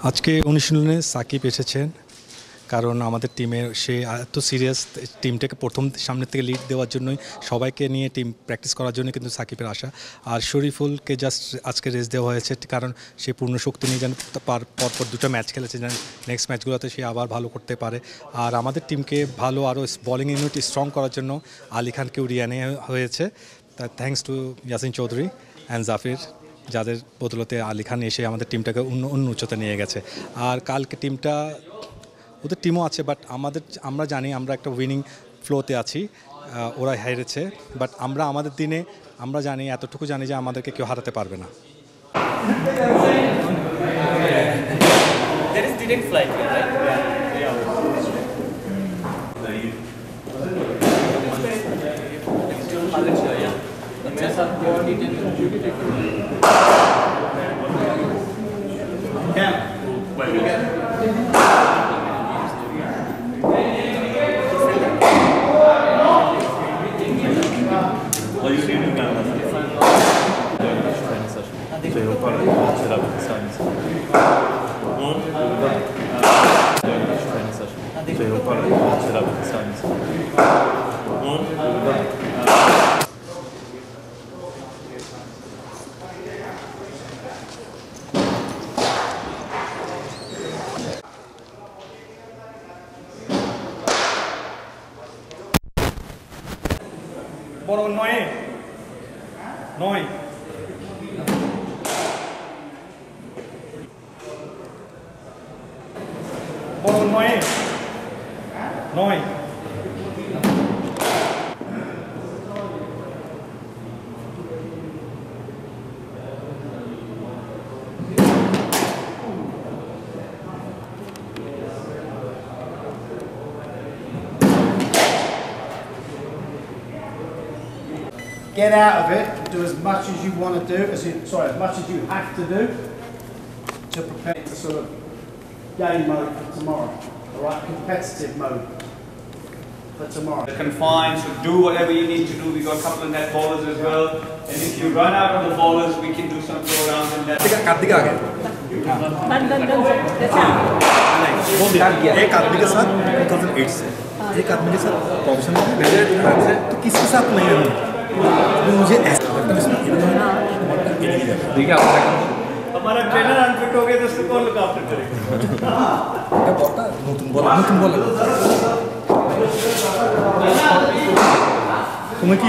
আজকে অনুশীলনে সাকিব এসেছেন কারণ আমাদের টিমের সে এত সিরিয়াস টিমটাকে প্রথম সামনের থেকে লিড দেওয়ার জন্যই সবাইকে নিয়ে টিম প্র্যাকটিস করার জন্য কিন্তু সাকিবের আশা। আর শরীফুলকে জাস্ট আজকে রেস্ট দেওয়া হয়েছে কারণ সে পূর্ণ শক্তি নিয়ে যেন পরপর দুটো ম্যাচ খেলেছে, যেন নেক্সট ম্যাচগুলোতে সে আবার ভালো করতে পারে। আর আমাদের টিমকে ভালো আরও বোলিং ইউনিট স্ট্রং করার জন্য আলী খানকেও রিয়ানে হয়েছে। Thanks to Yasin Chowdhury and Jafir, যাদের বদলতে আলী খান এসে আমাদের টিমটাকে অন্য উচ্চতা নিয়ে গেছে। আর কালকে টিমটা ওদের টিমও আছে, বাট আমরা জানি আমরা একটা উইনিং ফ্লোতে আছি। ওরা হেরেছে, বাট আমরা আমাদের দিনে আমরা জানি, এতটুকু জানি যে আমাদেরকে কেউ হারাতে পারবে না। বড় নয় নয় বড় নয় নয় Get out of it, do as much as you want to do, as much as you have to do to prepare for sort of game mode for tomorrow. Alright, competitive mode for tomorrow. The confined, so do whatever you need to do. We got a couple of net bowlers as well. And if you run out of the bowlers, we can do some throw downs and that. एक आदमी के साथ 2008 से एक आदमी के साथ professional तो किसके साथ नहीं है मुझे ऐसा हमारा ट्रेनर अनफिट हो गया तो उसको कौन लुक आफ्टर करेगा? নতুন বল তুমি কি